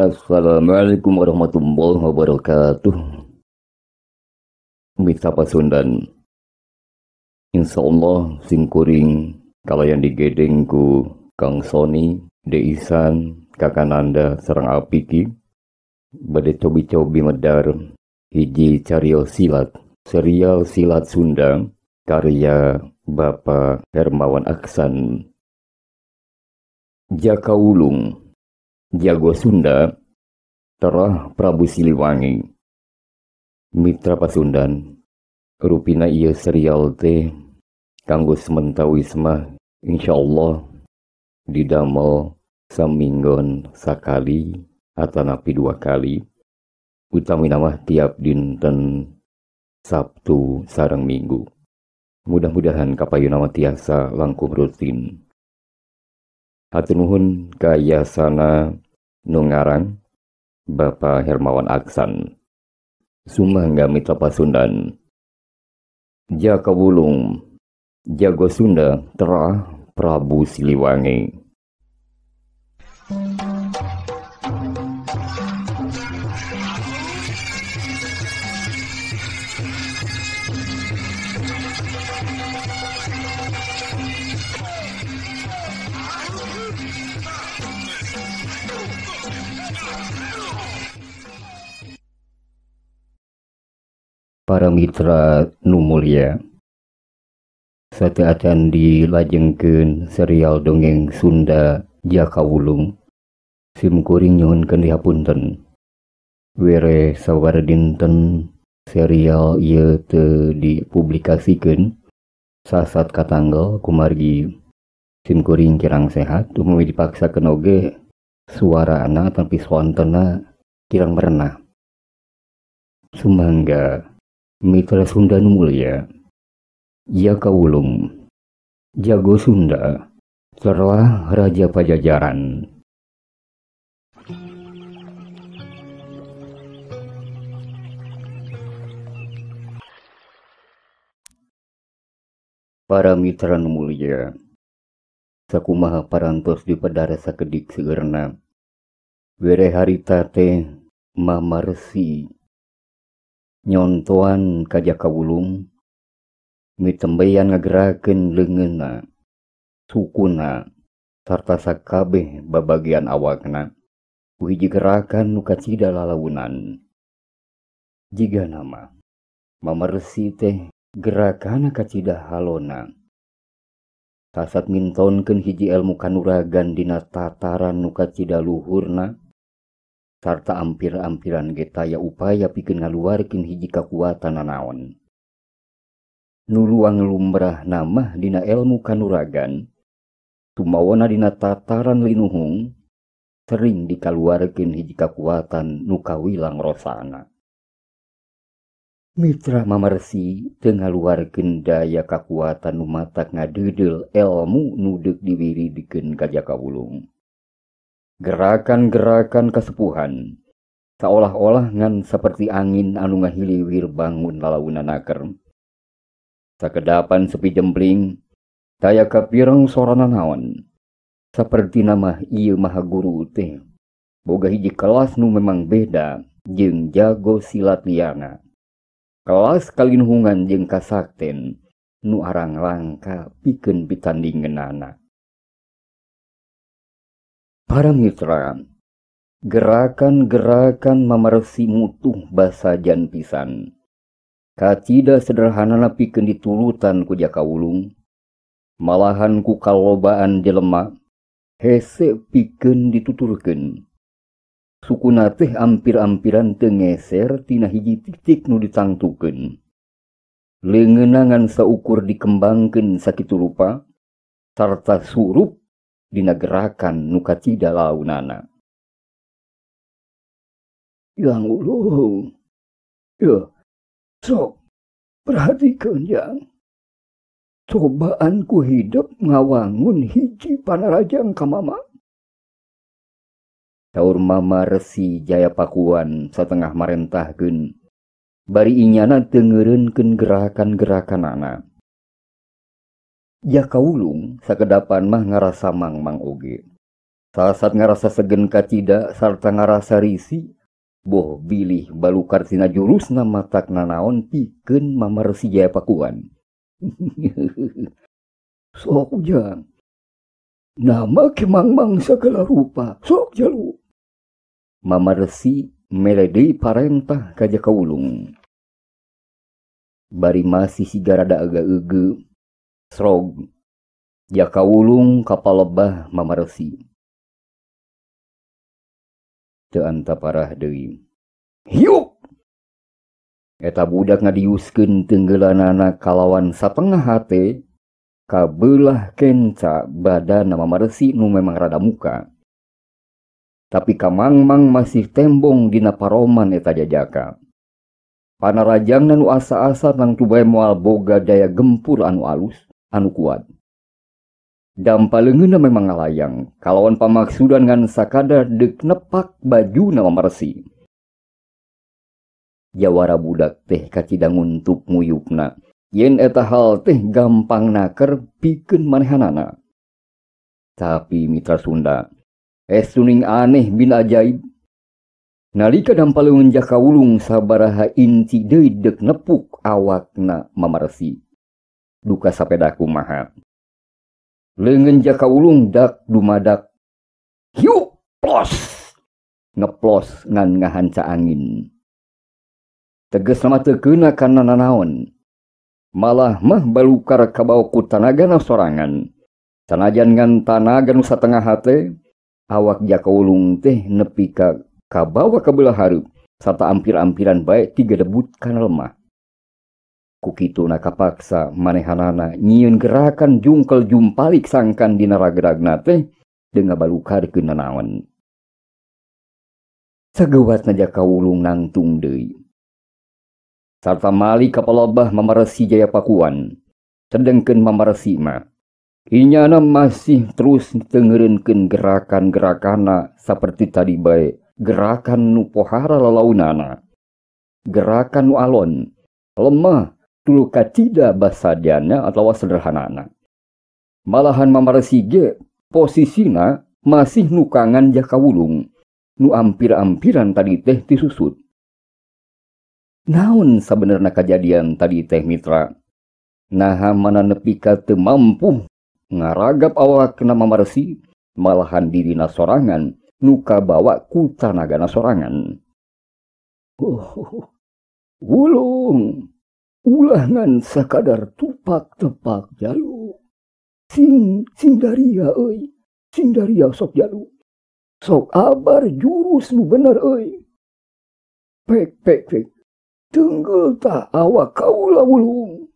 Assalamualaikum warahmatullahi wabarakatuh. Mitra Pasundan. Insyaallah sing kuring kalayan digedeng ku Kang Sony, Deisan, Kakananda sareng Apiki. Bade cobi-cobi medar hiji cariyos silat, serial silat Sunda karya Bapak Hermawan Aksan. Jaka Wulung Jago Sunda Terah Prabu Siliwangi. Mitra Pasundan, rupina ieu serial teh kanggo sementawisma insyaallah didamel saminggon sakali atanapi 2 kali, utami nama tiap dinten Sabtu sareng Minggu. Mudah-mudahan kapayu nama tiasa langkung rutin. Hatur nuhun ka yasana nu ngarang Bapak Hermawan Aksan. Sumangga Mitra Pasundan. Jaka Wulung Jago Sunda Terah Prabu Siliwangi. Para mitra nu mulia, sateatan dilajengkeun serial dongeng Sunda Jaka Wulung. Sim kuring nyuhunkeun dihapunten. Were sawara dinten serial ieu teu dipublikasikeun sasat katanggal kumargi sim kuring kirang sehat umugi dipaksakeun oge suarana tapi sontena kirang merenah. Sumangga Mitra Sunda nu mulia, Jaka Wulung Jago Sunda Terah Raja Pajajaran. Para mitra nu mulia, sakumaha parantos dipedara sakedik seueurna, were harita teh mamarsi nyontoan ka Jaka Wulung mitembeyan ngagerakeun leungeunna, sukuna, sarta sakabeh babagian awakna ku hiji gerakan nu kacida lalaunan. Jiga nama mamarsi teh gerakan kacida halona, sasat mintonkeun hiji ilmu kanuragan dina tataran nu kacida luhurna, sarta ampir-ampiran getaya upaya pikeun ngaluarkeun hiji kakuatan nanaon. Nu luang lumrah nama dina ilmu kanuragan, tumawana dina tataran linuhung, sering dikaluarkeun hiji kakuatan nu kawilang rosana. Mitra mamarsi teu ngaluarkeun daya kakuatan nu matak ngadeudel ilmu nu deuk diwiridikeun ka Jaka Wulung. Gerakan-gerakan kasepuhan seolah-olah ngan seperti angin anu ngahiliwir bangun lalaunaker. Sakedapan sepi jempling daya kapireng sorana naon. Saperti nama ieu maha guru teh boga hiji kelas nu memang beda jeung jago silat liana. Kelas kalinhungan jeung kasakten nu arang langka pikeun pitandingeunana. Para mitra, gerakan-gerakan mamarsi mutuh basajan pisan. Kacida sederhanana pikeun ditulutan ku Jaka Wulung, malahan ku kalobaan jelema hese pikeun dituturkeun. Sukuna teh ampir-ampiran teu ngeser tina hiji titik nu ditangtukeun. Leungeunna ngan saukur dikembangkeun sakitu rupa sarta surup dina gerakan nu kacida launana. Yang Wulung, ya, sok perhatikeun yang. Cobaan ku hidup ngawangun hiji panarajang ka mama. Taur Mama Resi Jayapakuan satengah marentahkeun bari inyana teu ngeureunkeun gerakan-gerakanana. Jaka Wulung sakedapan mah ngarasa mangmang oge. Saat ngarasa segen kacida sarta ngarasa risi, boh bilih balukar tina jurus na matak nanaon pikeun mamarsi Jaya Pakuan. Sok ujang. Nama kemang-mang segala rupa, sok jalu. Mamarsi meledei parentah ka Jakawulung. Bari masih sigarada agak ege, srog. Jakawulung kapalebah mamarsi. Teu anta parah deui. Hiup! Eta budak ngadiuskeun tenggelanana kalawan satengah hate, kabelah kenca badan mamarsi nu memang rada muka. Tapi kamangmang masih tembong dina paroman eta jajaka. Panarajangna nu asa-asa nang tubae moal boga daya gempur anu alus, anu kuat. Dampaleungeunna memang ngalayang, kalawan pamaksudan ngan sakadar deuk nepak bajuna mamarsi. Jawara budak teh kacida nguntuk muyupna. Yen eta hal teh gampang naker pikeun manehanana. Tapi mitra Sunda, suning aneh bin ajaib. Nalika dampaleun Jakawulung sabaraha inci deui deuk nepuk awakna mamarsi. Duka sapeda kumaha. Leungeun Jakawulung dak dumadak. Hiup plos. Ngeplos ngan ngahanca angin. Teges nama teu keuna kana nanaon. Malah mah balukar kabawa ku tanagana sorangan. Sanajan ngan tanaga nu satengah hate, awak Jakawulung teh nepi ka kabawa kabelah hareup sarta ampir-ampiran bae tiga debut kana lemah. Ku kituna kapaksa manehanana nyieun gerakan jungkel jumpalik sangkan dina ragragna teh deung ngabalukarkeun nanaon. Sageuwatna Jakawulung nangtung deui. Sarta mali kapalebah mamarsi Jaya Pakuan. Sedengkeun mamarsi mah inyana masih terus tengereunkeun gerakan-gerakana saperti tadi bae. Gerakan nu pohara lalaunana. Gerakan nu alon. Lemah tuluy kacida basadiana atawa sederhanana. Malahan mamarsi ge posisina masih nukangan Jakawulung. Nu ampir-ampiran tadi teh disusut. Naon sabenerna kejadian tadi teh mitra? Naha mana nepi ka teu mampu ngaragap awakna mamarsi, malahan dirina sorangan nu kabawa ku tanagana sorangan. Wulung, ulangan sakadar tupak tepak jalu. Sing daria euy, sing daria sok jalu. Sok abar jurus nu bener euy. Pek. Tenggel tah awak kaula Wulung.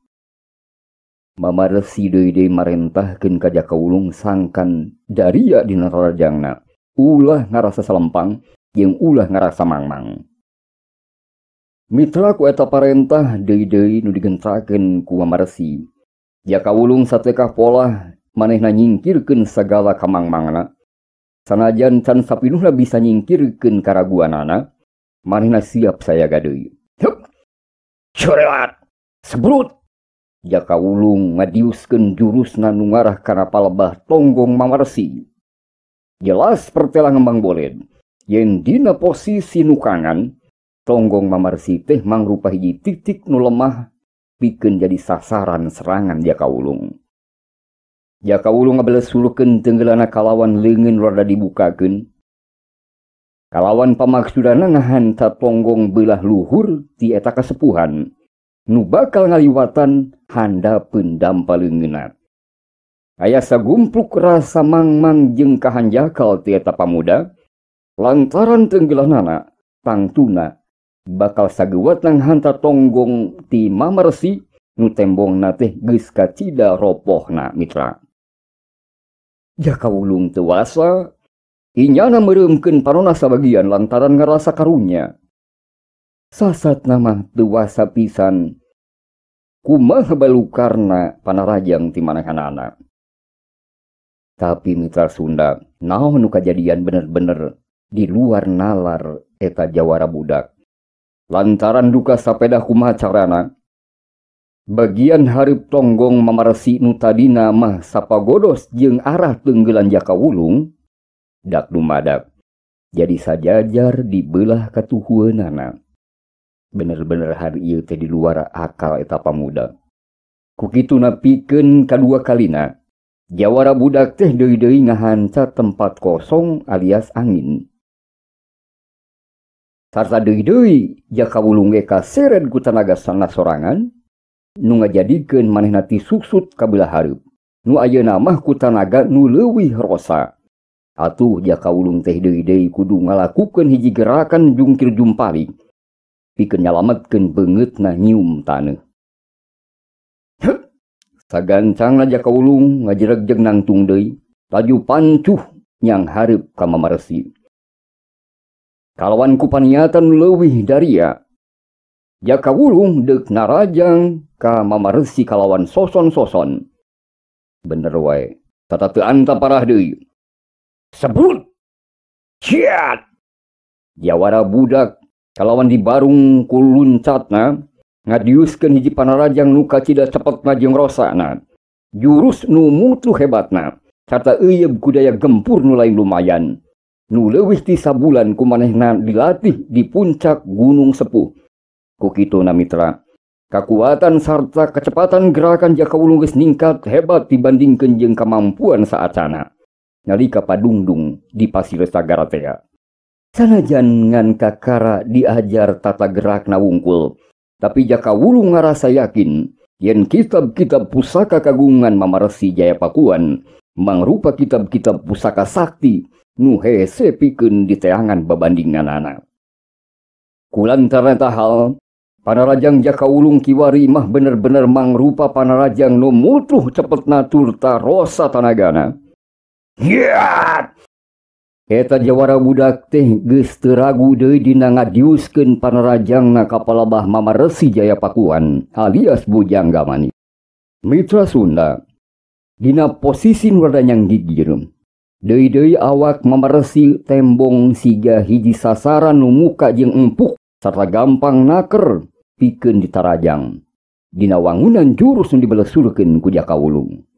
Mamarsi deui marentahkeun ka Jakawulung sangkan daria dina rarajangna. Ulah ngarasa salempang jeung ulah ngarasa mangmang. Mitra ku eta parentah deui-deui nu digentrakeun ku Mamarsi. Jakawulung satekah pola manehna nyingkirkeun sagala kamangmangna. Sanajan can sapinuhna bisa nyingkirkeun karaguanana, manehna siap sayaga deui. Corelat, sebrut. Jakawulung ngadiuskeun jurusna nu ngarah kana palebah tonggong Mamarsi. Jelas pertela ngembang boled. Yen dina posisi nu kangan, tonggong Mamarsi teh mangrupa hiji titik nu lemah pikeun jadi sasaran serangan Jakawulung. Jakawulung ngabelesulukeun tenggelana kalawan leungeun rada dibukakeun. Kalawan pamaksudana ngahanta tonggong belah luhur ti eta kasepuhan nu bakal ngaliwatan handapeun dampaleungeunna. Aya sagumpluk rasa mangmang jeung kahanjakal ti eta pamuda lantaran tenggelanana tangtuna bakal sageuwat nganghanta tonggong ti Mamarsi nu tembongna teh geus kacida ropohna mitra. Jakawulung teu wasa inyana meureumkeun parona sabagian lantaran ngarasa karunya. Sasatna mah teu wasa pisan kumaha balukarna panarajang ti manehanana. Tapi mitra Sunda, naon nu kajadian bener-bener di luar nalar eta jawara budak. Lantaran duka sapeda kumaha carana, bagian hareup tonggong Mamarsi nu tadina mah sapagodos jeung arah tenggelan Jakawulung, dak dumadak jadi sajajar di belah katuhueunana. Bener-bener hari ieu teh di luar akal eta pamuda. Kukitu napikeun kadua kalina jawara budak teh deui-deui ngahanca tempat kosong alias angin. Sarta deui-deui jakawulung ge kaseret ku tanaga sana sorangan nu ngajadikeun manehna ti suksut kabelah hareup. Nu ayeuna mah ku tanaga nu leuwih rosa. Atuh jakawulung teh deui-deui kudu ngalakukeun hiji gerakan jungkir jumpali pikeun nyalametkeun beungeutna nyium taneuh. Sagancangna jakawulung ngajeregjeg nangtung deui, laju pancuh nyang hareup ka Mamaresi. Kalawan ku paniatan leuwih daria, jakawulung deuk narajang ka Mamaresi kalawan soson-soson. Bener wae, tata teu anta parah deui. Sebut! Ciat! Jawara budak kalawan dibarung ku luncatna ngadiuskeun hiji panarajang nu kacida cepetna jeung rosana. Jurus nu mutu hebatna sarta euyeub ku daya gempur nu lain lumayan. Nu leuwih ti sabulan ku manehna dilatih di puncak Gunung Sepuh. Ku kituna mitra, kakuatan sarta kecepatan gerakan jakawulung geus ningkat hebat dibandingkeun jeung kemampuan saacana nalika padungdung di Pasir Sagara teh. Sanajan ngan kakara diajar tata gerakna wungkul, tapi jakawulung ngarasa yakin yen kitab-kitab pusaka kagungan Mamaresi Jayapakuan mangrupa kitab-kitab pusaka sakti nu hese pikeun diteangan babandinganana. Kulantaran hal panarajang jakawulung kiwari mah bener-bener mangrupa panarajang nu mutuh cepetna turta rosa tanagana. Hiat! Eta jawara budak teh geus teu ragu deui dina ngadiuskeun panarajangna ka palebah Mamaresi Jayapakuan alias Bujangga Manik. Mitra Sunda dina posisi nu rada nyanggigir. Deui-deui awak Mamaresi tembong siga hiji sasaran nu muka jeung empuk sarta gampang naker pikeun ditarajang. Dina wangunan jurus nu dibelesurkeun ku jakawulung.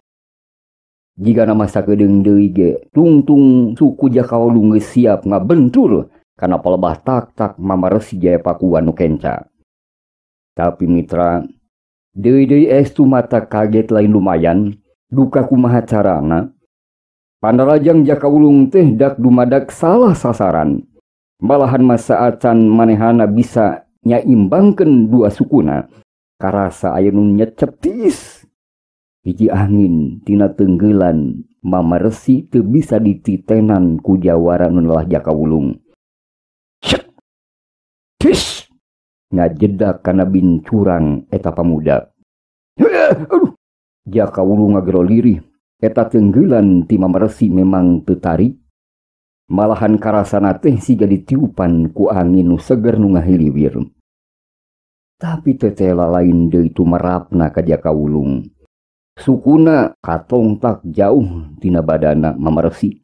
Jika nama sakedeung deui ge tungtung suku jakawulung geus siap ngabentur kana palebah tak-tak Mamaresi Jayapakuan nu kenca. Tapi mitra, deui-deui estu mata kaget lain lumayan duka kumaha carana. Panarajang jakawulung teh dak dumadak salah sasaran. Malahan masa acan manehana bisa nyaimbangkeun dua sukuna. Karasa aya nu nyecep tiis. Hiji angin tina tenggelan Mamaresi teu bisa dititenan ku jawara nu lelah jakawulung. Cek! Tis! Ngajedak kana bincurang eta pamuda. Aduh! Jakawulung ngagero lirih. Eta tenggelan ti Mamaresi memang teu tarik. Malahan karasana teh siga ditiupan ku angin nu seger nu ngahiliwir. Tapi tetela lain deui tumarapna ka jakawulung. Sukuna katongtak jauh tina badana Mamaresi.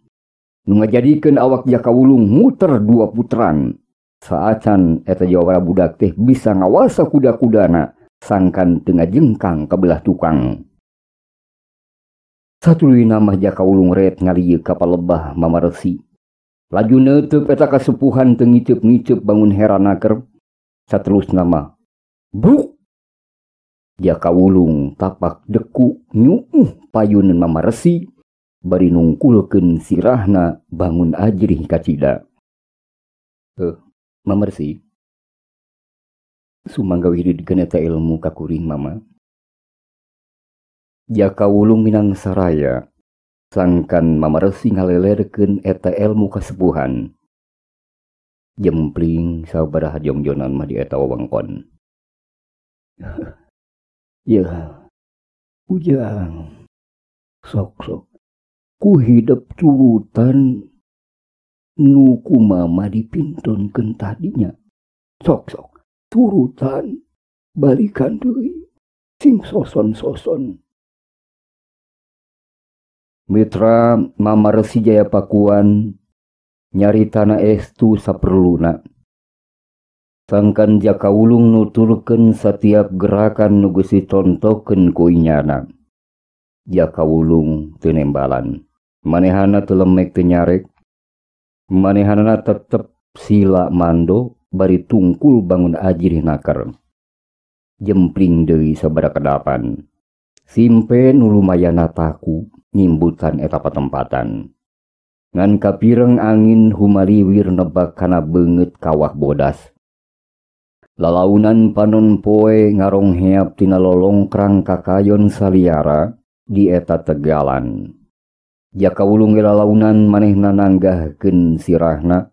Nu ngajadikeun awak jakawulung muter dua putaran. Saacan eta jawara budak teh bisa ngawasa kuda-kudana sangkan teu ngajengkang ka belah tukang. Satuluyna mah jakawulung ret ngalieu ka palebah Mamaresi. Laju neuteuk eta kasepuhan teu ngiceup-ngiceup bangun heranaker. Saterusna mah bruk! Jakawulung tapak deku nyuuh payuneun Mamaresi bari nungkulkeun sirahna bangun ajrih kacida. Mamaresi, sumangga wiridikeun eta ilmu ka kuring mama. Jakawulung minang saraya sangkan Mamaresi ngalelerkeun eta ilmu kasepuhan. Jempling sabaraha jongjonan mah di eta wewengkon. Ya, ujang, sok-sok, ku hidup turutan nu kumama dipintonkeun tadinya. Sok-sok, turutan, balikan deui, sing soson-soson. Mitra Mamaresi Jayapakuan nyaritana estu saperluna. Sangkan jakawulung nuturkeun setiap gerakan nu geus dicontohkeun ku inyana. Jakawulung teu nembalan. Manehana teu lemek teu nyarek. Manehanana tetep sila mando bari tungkul bangun ajirih naker. Jempling deui sabada kedapan. Simpe nu lumayan taku nyimbutan eta patempatan. Ngan kapireng angin humaliwir nebak kana beungeut kawah bodas. Lalaunan panon poe ngarong heap tina lolongkrang kakayon saliara di eta tegalan. Jaka ulung lalaunan manehna nanggahkeun sirahna.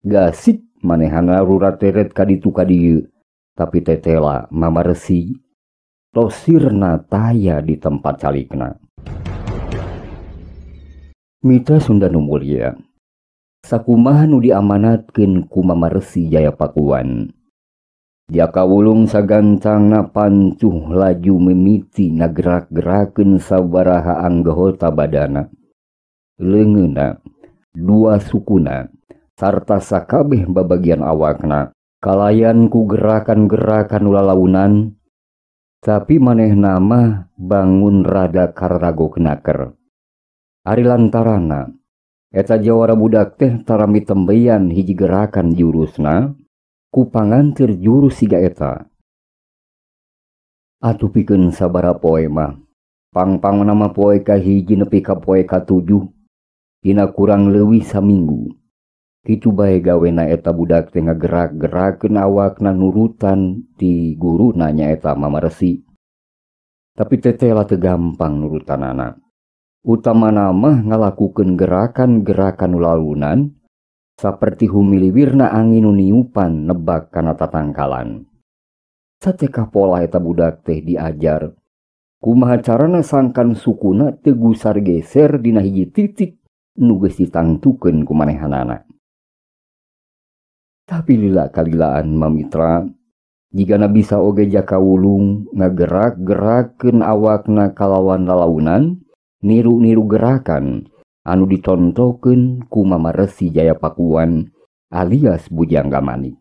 Gasik manehana rurateret kaditu kadieu. Tapi tetela mamaresi tosirna taya di tempat calikna. Mitra Sunda nu mulia, sakumaha nu diamanatkeun ku Mamaresi Jayapakuan. Jaka wulung sagantangna pancuh laju mimiti ngagerak-gerakeun sabaraha anggota badana. Leungeunna, dua sukuna, sarta sakabeh babagian awakna kalayan ku gerakan-gerakan lalaunan, tapi manehna mah bangun rada karrago kenaker. Ari lantarana, eta jawara budak teh tarami tembeyan hiji gerakan jurusna, ku pangantir jurus siga eta. Atuh pikeun sabara poe mah, pang-pang nama poe kahiji nepi ka poe katujuh, dina kurang leuwih saminggu. Kitu bae gawena eta budak teh ngagerak-gerakeun awakna nurutan ti guru nanya eta Mamaresi. Tapi tetela teu gampang nurutanana. Utamana mah ngalakukeun gerakan-gerakan ulalunan saperti humiliwirna angin niupan nebak kana tatangkalan. Sateka pola eta budak teh diajar kumaha carana sangkan sukuna teu gusar geser dina hiji titik nu geus ditangtukeun ku manehanana. Tapi lila kalilaan mamitra, jigana bisa oge jaka wulung ngagerak-gerakeun awakna kalawan lalaunan, niru-niru gerakan anu ditontokeun ku Mamaresi Jayapakuan alias Bujangga Manik.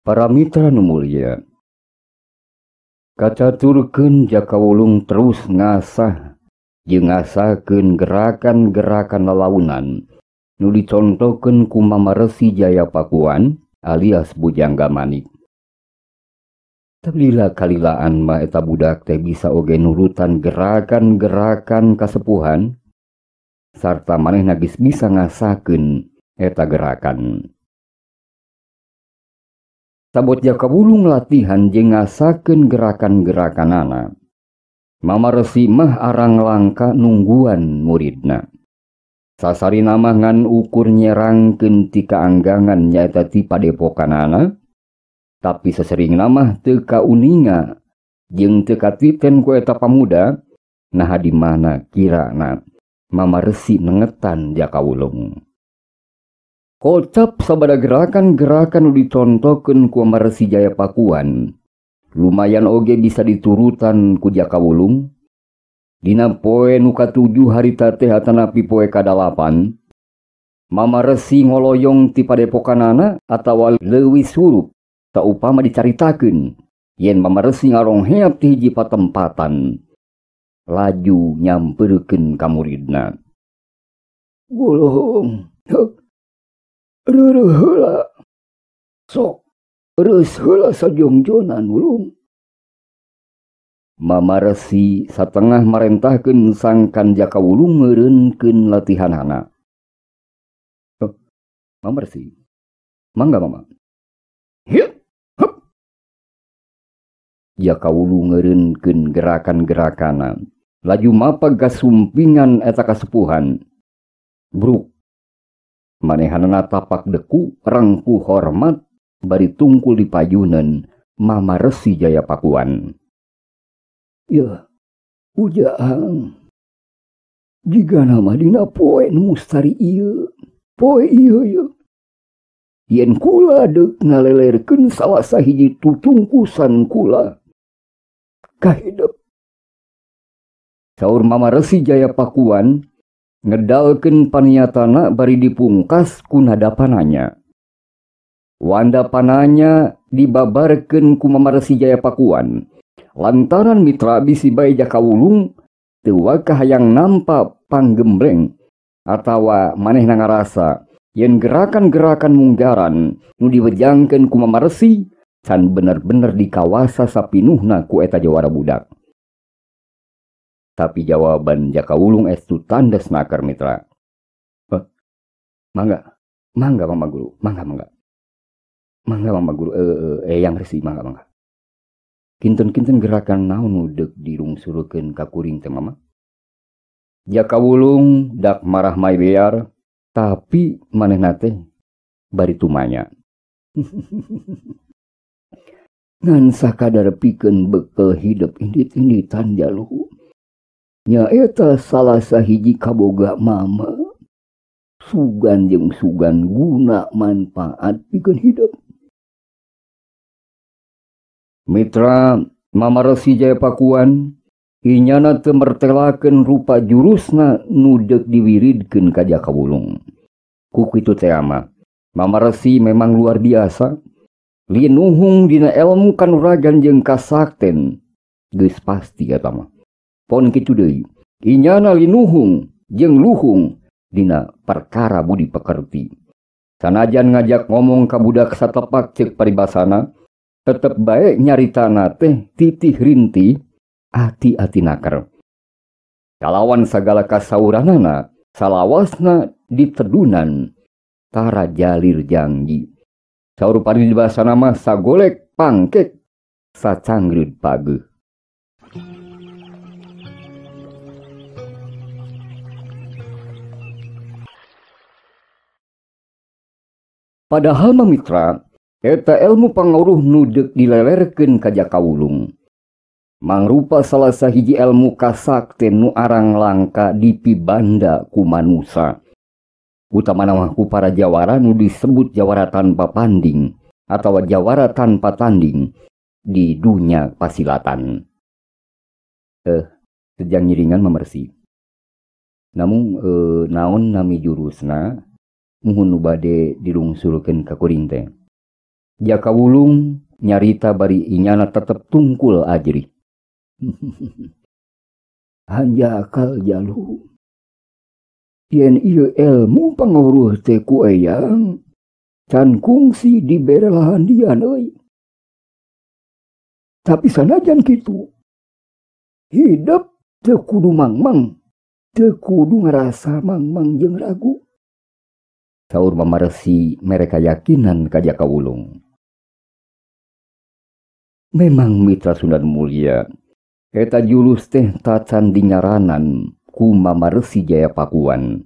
Para mitra nu mulia, kacaturkeun jaka wulung terus ngasah jeung ngasahkeun gerakan-gerakan lalaunan nu dicontohkeun ku Mamaresi Jayapakuan alias Bujangga Manik. Tapi kalilaan mah eta budak teh bisa oge nurutan gerakan-gerakan kasepuhan sarta manehna geus bisa ngasahkeun eta gerakan. Sabot jaka wulung latihan jeung ngasakeun gerakan-gerakanana, Mamaresi mah arang langka nungguan muridna. Sasarina mah ngan ukur nyerangkeun ti kaanggangan nyaeta ti padepokanana, tapi saseringna mah teu kauninga jeung teu katiten ku eta pamuda naha di mana kirana Mamaresi nengetan jaka wulung. Kocap sabada gerakan-gerakan nu dicontohkeun ku Mamaresi Jayapakuan lumayan oge bisa diturutan ku jaka wulung. Dina poe nu katujuh harita teh atanapi poe kadalapan, Mamaresi ngoloyong ti padepokanana atawa leuwih surup saupama dicaritakeun yen Mamaresi ngarongheap ti hiji patempatan laju nyampeurkeun ka muridna. Wulung, reureum heula, sok reus heula sajongjonan wulung. Mamaresi satengah marentahkeun sangkan jaka wulung ngeureunkeun latihanana. Mamaresi, mangga mama. Hieup, hup. Jaka wulung ngeureunkeun gerakan-gerakana, laju mapag kasumpingan eta kasepuhan. Bruk. Manehanana tapak deku rangku hormat bari tungkul di payunan Mamaresi Jayapakuan. Ya, ujang. Jika nama dina poe nu mustari ieu, poe ieu ya. Yen kula deuk ngalelerkeun salah sahiji tutungkusan kula. Kahidep. Saur Mama Resi Jayapakuan ngedalkeun paniatana bari dipungkas ku nadapananya. Wanda pananya dibabarkeun ku Mama Resi Jayapakuan lantaran mitra bisi bae Jakawulung teu wakah hayang nampa panggembreng atawa manehna ngarasa yen gerakan-gerakan munggaran nu diwejangkeun ku Mama Resi can bener-bener dikawasa sapinuhna ku eta jawara budak. Tapi jawaban Jakawulung estu tandas nakar mitra. Mangga Mama Guru, mangga Mama Guru, yang Resi mangga. Kinten-kinten gerakan naon udek dirungsurukeun ka kuring teh Mama. Jakawulung dak marah mai bear, tapi manehna teh bari tumanya. Ngan sakadar pikeun bekel hidup indit-inditan jaluh. Nya eta salah sahiji kaboga Mama. Sugan jeung sugan guna manfaat pikeun hidup. Mitra Mama Resi Jayapakuan inyana teu mertelakeun rupa jurusna nu deuk diwiridkeun ka Jakawulung. Ku kitu teh Mama Resi memang luar biasa. Linuhung dina ilmu kanuragan jeung kasakten geus pasti eta mah. Pon kitu deui, inyana linuhung jeung luhung dina perkara budi pekerti. Sanajan ngajak ngomong ka budak satepak ceuk paribasana, tetep bae nyaritana teh titih rinti, ati-ati naker. Kalawan sagala kasauranana, salawasna ditedunan, tara jalir janji. Saur paribasana mah sagolek pangkek, sacangreud pageuh. Padahal mitra, eta ilmu pangaruh nu deuk dilelerkeun ka Jakawulung. Mangrupa salah sahiji ilmu kasakten nu arang langka dipibanda ku manusa. Utamana mah ku para jawara nu disebut jawara tanpa panding atawa jawara tanpa tanding di dunia pasilatan. Sejang nyiringan Mamersi. Namun naon nami jurusna muhun nu bade dirungsulkeun ka kuring teh. Jakawulung nyarita bari inyana tetep tungkul ajri. Hanjakal jalu. Yen ieu ilmu pangaruh teh ku eyang can kungsi dibere lahandian euy. Tapi sanajan kitu, hidup teu kudu mangmang, teu kudu ngarasa mangmang jeung ragu. Saur Mama Resi mereka yakinan ka Jakawulung. Memang mitra Sunan Mulia, eta jurus teh tacan dinyaranan ku Mama Resi Jayapakuan.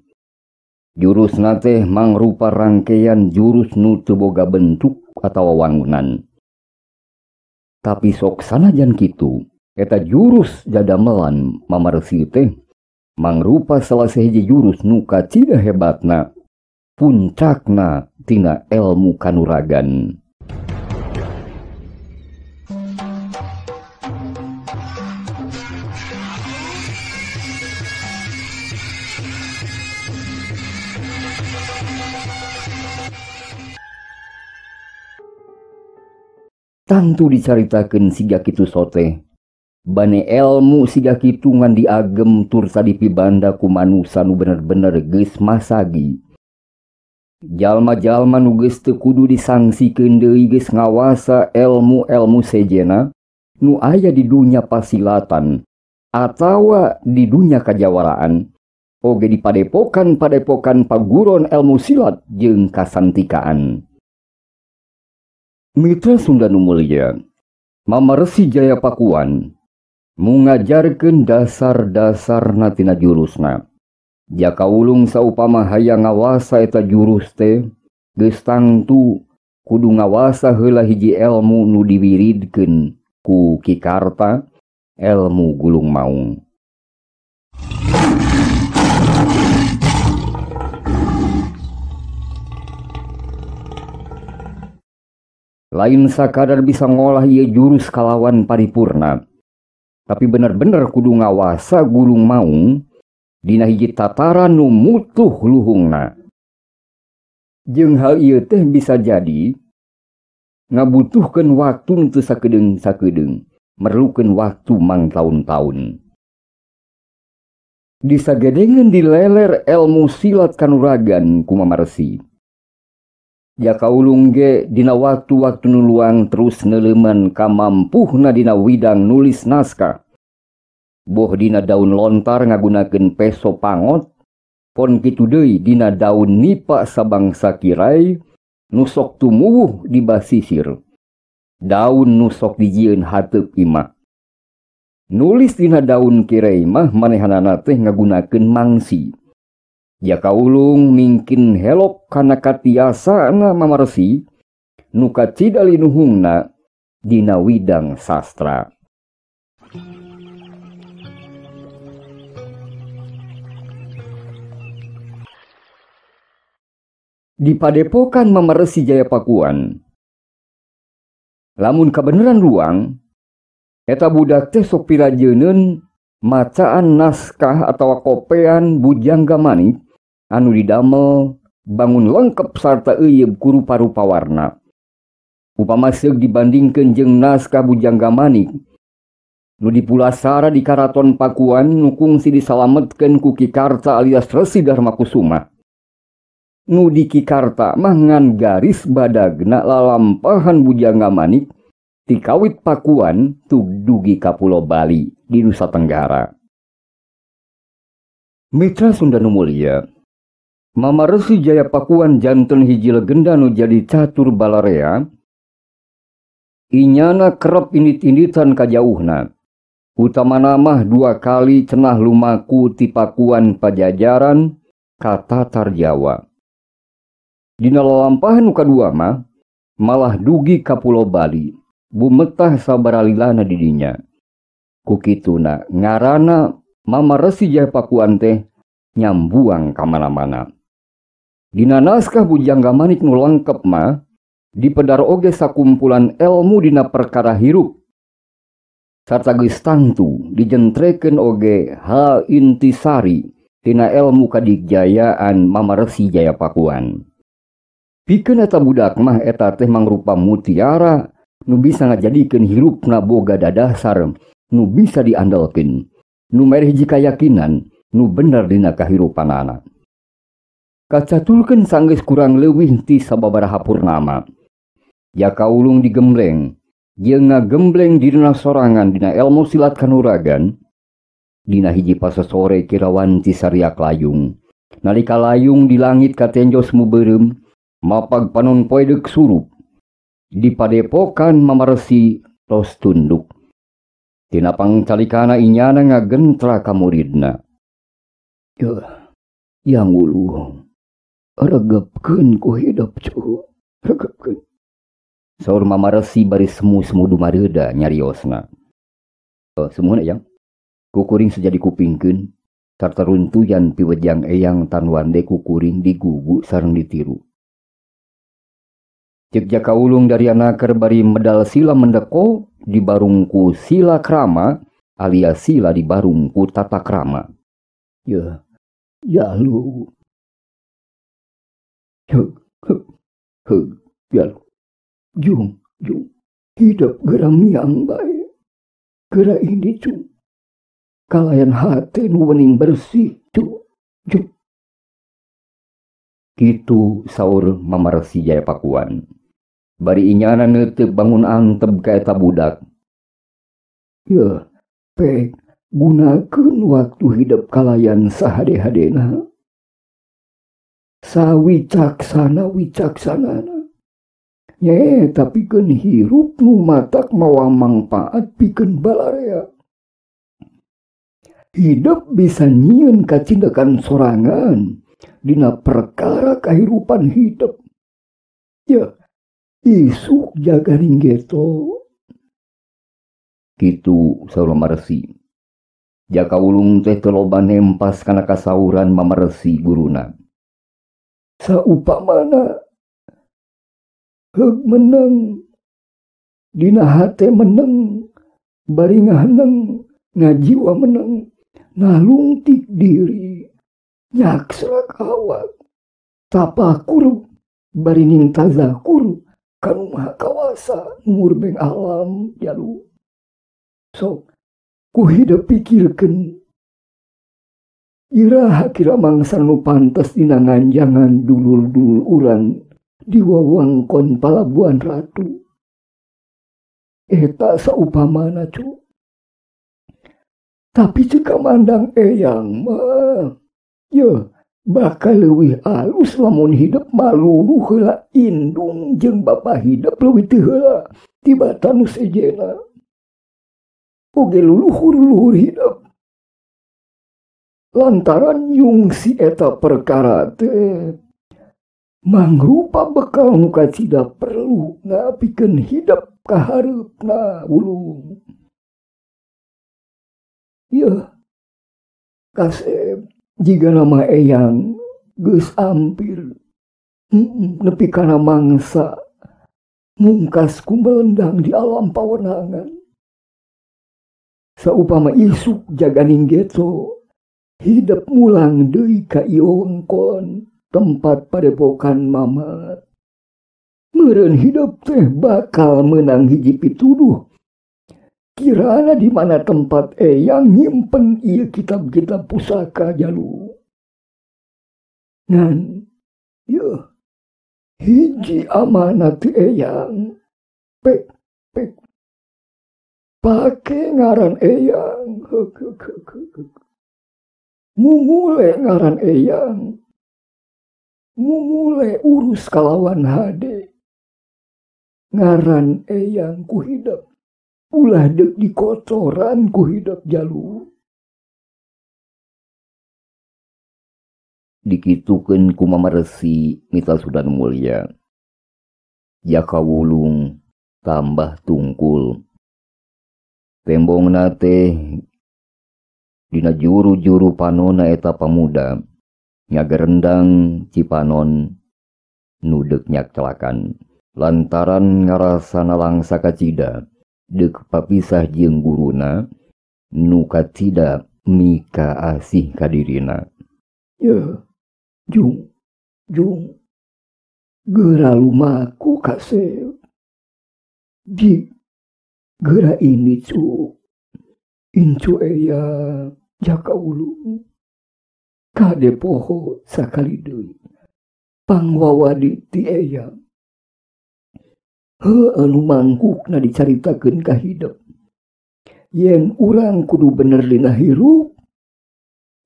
Jurusna teh mangrupa rangkaian jurus nu teu boga bentuk atawa wangunan. Tapi sok sanajan kitu, eta jurus jadamelan Mama Resi teh mangrupa salah sahiji jurus nu kacida hebatna, puncakna tina ilmu kanuragan. Tantu dicaritakeun siga kitu sote, bane ilmu siga kitu ngan diagem tur sadipibanda ku manusa nu bener-bener geus masagi. Jalma-jalma nu geus teu kudu disangsikeun deui geus ngawasa ilmu-ilmu sejena nu aya di dunia pasilatan atawa di dunia kajawaraan, oge di padepokan-padepokan paguron ilmu silat jeung kasantikaan. Mitra Sunda nu mulia, Mama Resi Jayapakuan mungajarkeun dasar-dasarna tina jurusna. Jakawulung saupama hayang ngawasa eta jurus teh geus tangtu kudu ngawasa heula hiji ilmu nu diwiridkeun ku Ki Karta, ilmu gulung maung. Lain sakadar bisa ngolah ieu jurus kalawan paripurna, Tapi bener-bener kudu ngawasa gulung maung dina hiji tataran nu mutuh luhungna. Jeung hal ieu teh bisa jadi ngabutuhkeun waktu nu teu sakedeung, merlukeun waktu mang tahun-tahun. Disagedengeun di leler ilmu silat kanuragan ku Mama Resi. Jaka ulung ge dina waktu-waktu nu luang terus neuleuman kamampuhna dina widang nulis naskah. Boh dina daun lontar ngagunakeun peso pangot, pon kitu deui dina daun nipa sabangsa kirai nu sok tumuwuh di basisir. Daun nu sok dijieun hateup imah. Nulis dina daun kirai mah manehanana teh ngagunakeun mangsi. Jaka ulung mingkin helok kana katiasana Mama Resi nu kacidali nuhungna dina widang sastra. Di padepokan Mama Resi Jayapakuan, lamun kabeneran luang, eta budak teh sok pirajeuneun macaan naskah atawa kopean Bujangga Manik anu didamel bangun lengkep sarta euyeub ku rupa-rupa warna. Upama seug dibandingkeun jeung naskah Bujangga Manik nu dipulasara di Karaton Pakuan nu kungsi disalametkeun ku Ki Karta alias Resi Darmakusuma. Nu di Ki Karta mah ngan garis badagna lalampahan Bujangga Manik ti kawit Pakuan tug dugi ka Pulo Bali di Nusa Tenggara. Mitra Sunda nu mulia, Mama Resi Jayapakuan janten hiji legenda nu jadi catur balarea. Inyana kerep indit-inditan kajauhna. Utamana mah 2 kali cenah lumaku ti Pakuan Pajajaran ka Tatar Jawa. Dina lalampahan nu kadua mah malah dugi ka Pulo Bali, bumetah sabaralilana di dinya. Ku kituna ngaranna Mama Resi Jayapakuan teh nyambuang ka mana-mana. Dina naskah Bujangga Manik nu lengkep mah dipedar oge sakumpulan ilmu dina perkara hirup. Sarta geus tangtu dijentrekeun oge hal intisari tina ilmu kadigjayaan Mama Resi Jayapakuan. Pikeun eta budak mah eta teh mangrupa mutiara nu bisa ngajadikeun hirupna boga dadasar nu bisa diandalkeun, nu mere hiji kayakinan nu bener dina kahirupanana. Kacatulkeun sanggeus kurang leuwih ti sababaraha purnama. Jaka ulung digembleng jeung ngagembleng dirina sorangan dina ilmu silat kanuragan. Dina hiji pasasore kirawan ti sariak layung. Nalika layung di langit katenjos mubeureum, mapag panon poe deuk surup. Di padepokan Mama Resi tos tunduk. Tina pangcalikana inyana ngagentra ka muridna. Yang ulu, regepkeun ku hidup cu, regepkeun. Saur Mama Resi bari semu-semu dumareuda nyariosna. Semuanya yang kukuring sejadi kupingkeun sarta runtuyan piwejang eyang tan wande kukuring digugu sareng ditiru. Cek jaka ulung dari anaker bari medal sila mendeko dibarungku sila krama alias sila dibarungku tata krama. Ya lu. Ya lu. Jung, hidup geram yang baik. Gera ini cu. Kalayan hati nu wening bersih cu. Kitu saur Mama Resi Jayapakuan. Bari inyana neuteup bangun anteb ka eta budak. Pek gunakeun waktu hidup kalayan sahade-hadena. Wicaksana. Tapi keun hirup nu matak mawa mangpaat pikeun balarea. Hidup bisa nyieun kacindakan sorangan dina perkara kahirupan hidup. Isuk jaganing geto. Kitu saur Mama Resi. Jaka ulung teh teu loba nempas kana kasauran Mama Resi guruna. Saupamana heug meneng dina hate meneng bari ngaheneng ngajiwa menang nalungtik diri nyaksra kawat tapakur barining tazakur kanu maha kawasa murbeng alam jalu sok ku hidup pikirkeun iraha kira mangsa nu pantes dina nganjangan dulur-dulur urang di wewengkon Palabuhan Ratu eta saupamana cu tapi jika mandang eyang mah ya bakal leuwih alus lamun hidup maluluh heula indung jeung bapa hidup leuwih teu heula tibatan nu sejena oge luluhur-luhur hidup lantaran nyungsi eta perkara teh mangrupa bekal nu kacida perlu ngapikeun hidup ka hareupna ulung. Ya kasep jika nama eyang geus ampir nepi kana mangsa mungkas kumelendang di alam pawenangan saupama isuk jaganing geto hidup mulang deui ka ieu wengkon tempat padepokan mama meureun hidup teh bakal menang hiji pituduh kirana di mana tempat eyang nyimpen ieu kitab-kitab pusaka jalu ngan yeuh hiji amanat eyang pek pake ngaran eyang mumule ngaran eyang mumule urus kalawan hade ngaran eyang ku hidup ulah dek di kotoran ku hidup jalu dikitukeun ku Mama Resi mita Sudan Mulia jaka wulung tambah tungkul tembongna teh dina juru-juru panona eta pamuda ngagerendang Cipanon nudek nyak celakan lantaran ngarasana langsa kacida dek papisah jeung guruna nu kacida mika asih kadirina ya jung geura lumaku kasep di geura ini cu incu eya jaka ulung kade poho sakali deui pangwawadi ti eya anu mangkukna dicaritakeun ka hidup yen urang kudu bener dina hirup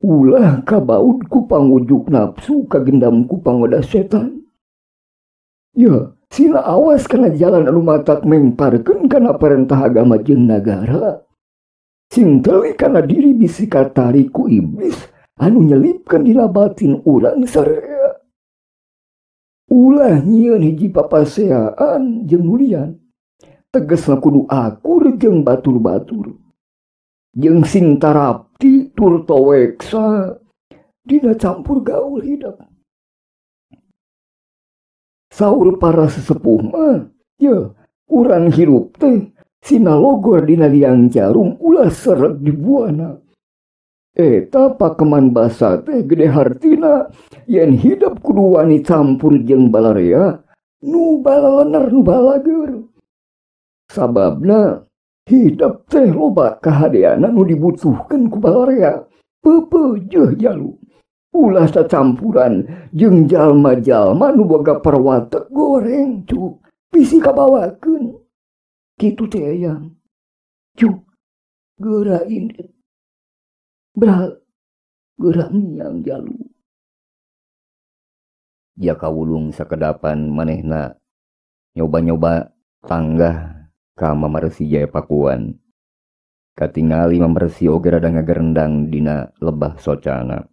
ulah kabaud ku pangujuk nafsu kagendam ku pangoda setan ya sila awas kana jalan anu matak memparkeun kana perintah agama jeung nagara sing teuing kana diri bisi katarik ku iblis anu nyelipkeun dina batin urang sarea ulah nyieun hiji papaseaan jeung nulian tegesna kudu akur jeung batur-batur jeung sing tarapti tur toweksa dina campur gaul hidup saur para sesepuh mah ya urang hirup teh sinalogor dina liang jarum ulah seret di buana eta pakeman basa teh gede hartina yen hidup kudu wani campur jeung balarea nu balalener nu balager sababna hidup teh loba kahadeana nu dibutuhkeun ku balarea pepeujeuh jalu ulah sacampuran jeung jalma-jalma nu boga perwata goreng cu bisi kabawakeun kitu teh eyang cu geura ini beral geura miang jalu jaka wulung sakedapan manehna nyoba-nyoba tanggah ka Mama Resi Jayapakuan katingali Mama Resi oge rada ngagerendang dina lebah socana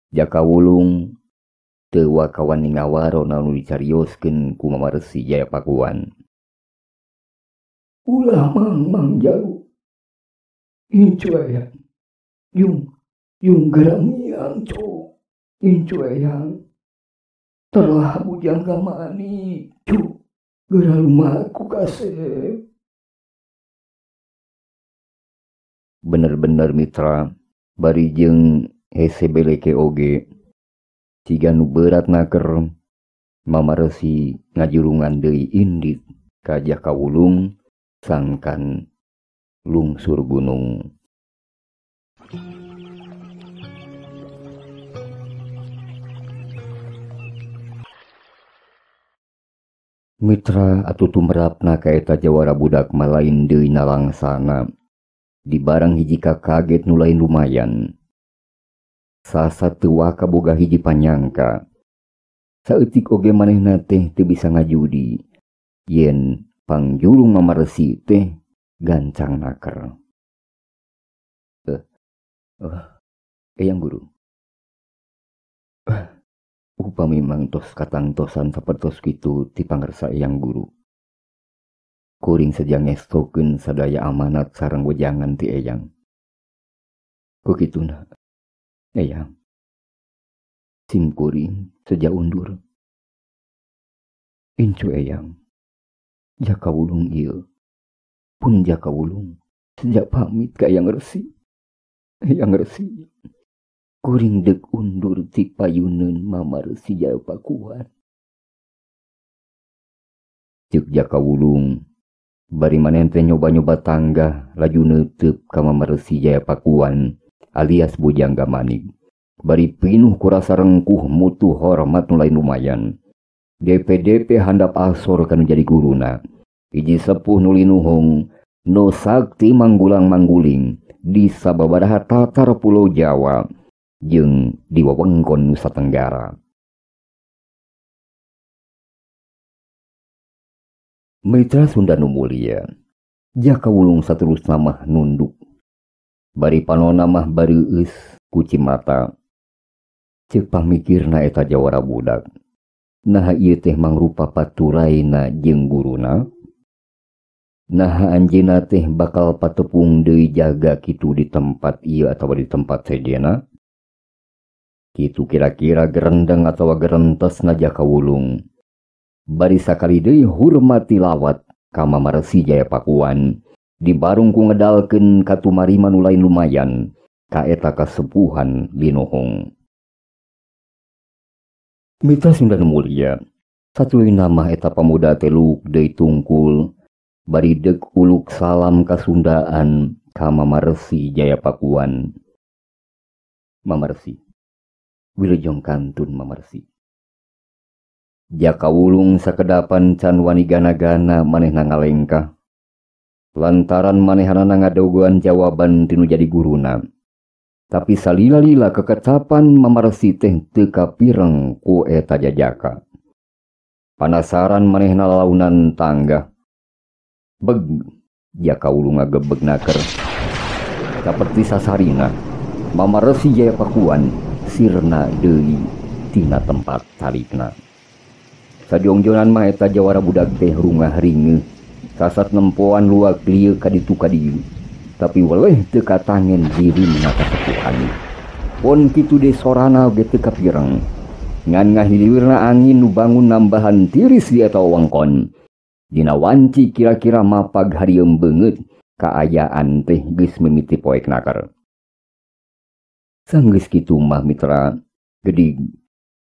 jaka wulung teu wakawan ningawaro nu dicarioskeun ku Mama Resi Jayapakuan ulah mang jalu incu eyang yung geura miang cu incu eyang telah bujang gamani cu geura lumaku kasep Bener-bener mitra bari jeung hese beleke oge siga nu berat naker mamaresi ngajurungan deui indit ka Jakawulung sangkan lungsur gunung. Mitra atuh tumrapna ka eta jawara budak malain deui nalangsana di barang hiji kaget nu lain lumayan. Sasa teu waka boga hiji panyangka saeutik oge manehna teh teu bisa ngajudi yen pangjulung mamaresi teh gancang naker. Eyang guru. Upami mangtos katangtosan sapertos kitu ti pangarsa eyang guru. Kuring saja ngestokeun sadaya amanat sareng wejangan ti eyang. Ku kituna, eyang. Sim kuring saja undur. Incu eyang. Jakawulung ieu. Pun Jakawulung sejak pamit ka Eyang Resi. Eyang Resi. Kuring deg undur ti payuneun mamaresi Jaya Pakuan. Ceuk Jakawulung bari maneh teh nyoba-nyoba tangga laju neuteup ka mamaresi Jaya Pakuan alias Bujangga Manik. Bari pinuh ku rasa rengkuh mutu hormat nu lain lumayan. DP handap asor kanu jadi guruna. Hiji sepuh nu linuhung nu sakti manggulang-mangguling di sababaraha tatar Pulau Jawa jeung di wewengkon Nusa Tenggara. Mitra Sunda nu mulia, Jakawulung saterusna mah nunduk. Bari panonna mah bareueus ku Cimata. Ceuk pamikirna eta jawara budak. Naha ieu teh mangrupa paturaina jeung guruna. Naha anjeunna teh bakal patepung deui jaga kitu di tempat ieu atawa di tempat sedena. Kitu kira-kira gerendeng atawa gerentesna Jakawulung. Bari sakali deui hormati lawat ka mamaresi Jaya Pakuan di barung ku ngedalkeun katumariman nu lain lumayan ka eta kasepuhan linuhung. Mitra Sunda nu mulia, satueuna mah eta pamuda teluk deui tungkul bari deg uluk salam kasundaan ka mamaresi Jaya Pakuan. Mamaresi wilujeng kantun mamaresi. Jakawulung sakedapan can wani gana-gana manehna ngalengkah. Lantaran manehanana ngadogoan jawaban tinu jadi guruna. Tapi salila-lila kekecapan mamaresi teh teu kapireng ku eta jajaka. Panasaran manehna launan tangga. Beg Jakawulung ngagebeg naker. Saperti sasarina mamaresi Jaya Pakuan sirna deui tina tempat talikna. Sadiongjonan mah eta jawara budak teh rungah ringeuh sasat nempoan luak lieu kaditu kadieu tapi weleh teu katangen diri mina kasepuhan. Pon kitu de sorana oge teu kapireng ngan ngahiliwirna angin nu bangun nambahan tiris di eta wewengkon dina wanci kira-kira mapag harieum beungeut kaayaan teh geus mimiti poek naker. Sanggeus kitu mah mitra gedig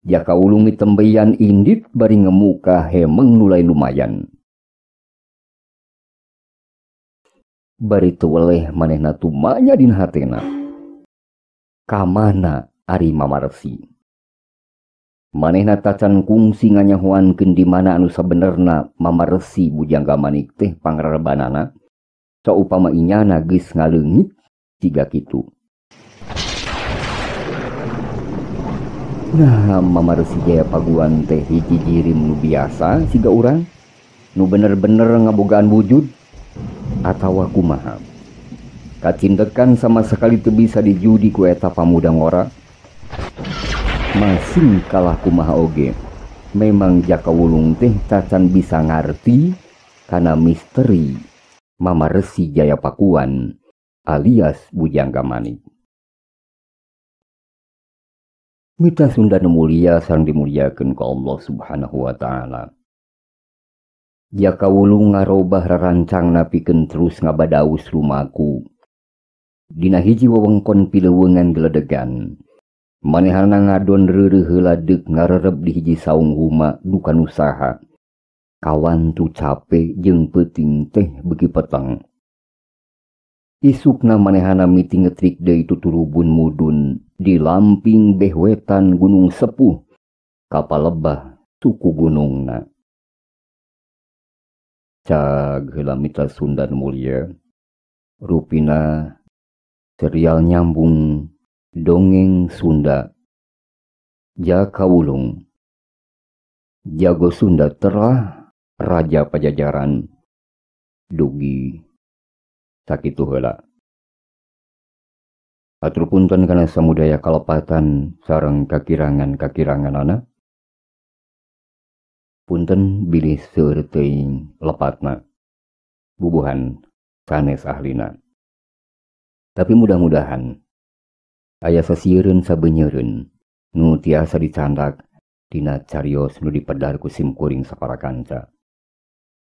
Jakawulung mitembeyan indit bari ngemuka hemeng nu lain lumayan. Bari teu weleh manehna tumanya dina hatena. Kamana ari mamaresi? Manehna tacan kungsi nganyahoankeun di mana anu sabenerna mamaresi Bujangga Manik teh pangrerebanana. Saupama inyana geus ngaleungit siga kitu. Nah, mamaresi Jaya Pakuan teh hiji jirim nu biasa siga urang nu bener-bener ngabogaan wujud atawa kumaha. Kacindekan sama sekali teu bisa dijudi ku eta pamuda ngora. Masing kalah kumaha oge. Memang Jakawulung teh cacan bisa ngarti kana misteri mamaresi Jaya Pakuan alias Bujangga Manik. Mitra Sunda nu mulia sareng dimuliakeun ku Allah Subhanahu wa taala. Jakawulung ngarobah rarancangna pikeun terus ngabadaus lumaku. Dina hiji wewengkon pilewengan geledegan. Manehana ngadon reureuh heula deuk ngarereb di hiji saung huma dukan usaha. Kawan tu capek jeung peuting teh beuki peteng. Isukna manehana miti ngetrik deui tuturubun mudun di lamping behwetan Gunung Sepuh kapalebah suku gunungna. Cag heula mitra Sunda nu mulia, rupina serial nyambung dongeng Sunda Jakawulung. Jago Sunda terah Raja Pajajaran dugi sakitu heula. Atur punten kana samudaya kalepatan sareng kakirangan-kakiranganana. Punten bilih seueur teuing lepatna bubuhan sanes ahlina. Tapi mudah-mudahan aya sasieun sabeunyeurun nu tiasa dicandak dina carios nu dipedar ku simkuring saparakanca.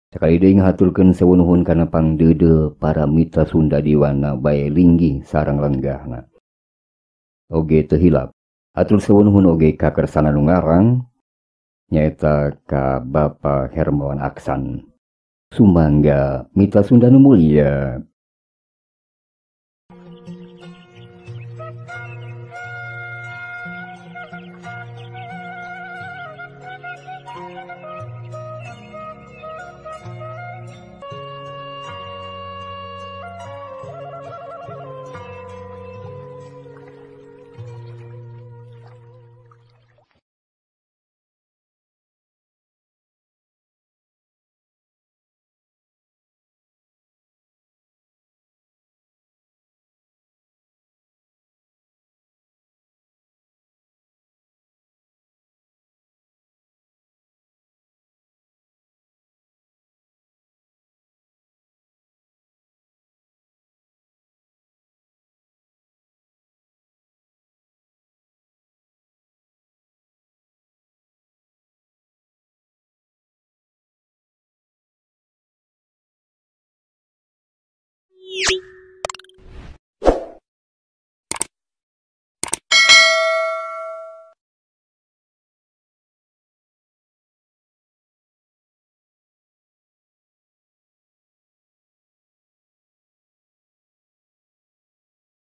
Sakali deui ngahaturkeun sawunuhun kana pangdeudeu para mitra Sunda diwana bae linggih sareng lenggahna. Oge teu hilap atur sawunuhun oge ka kersana nu ngarang nyaeta ka Bapa Hermawan Aksan. Sumangga mitra Sunda nu mulia.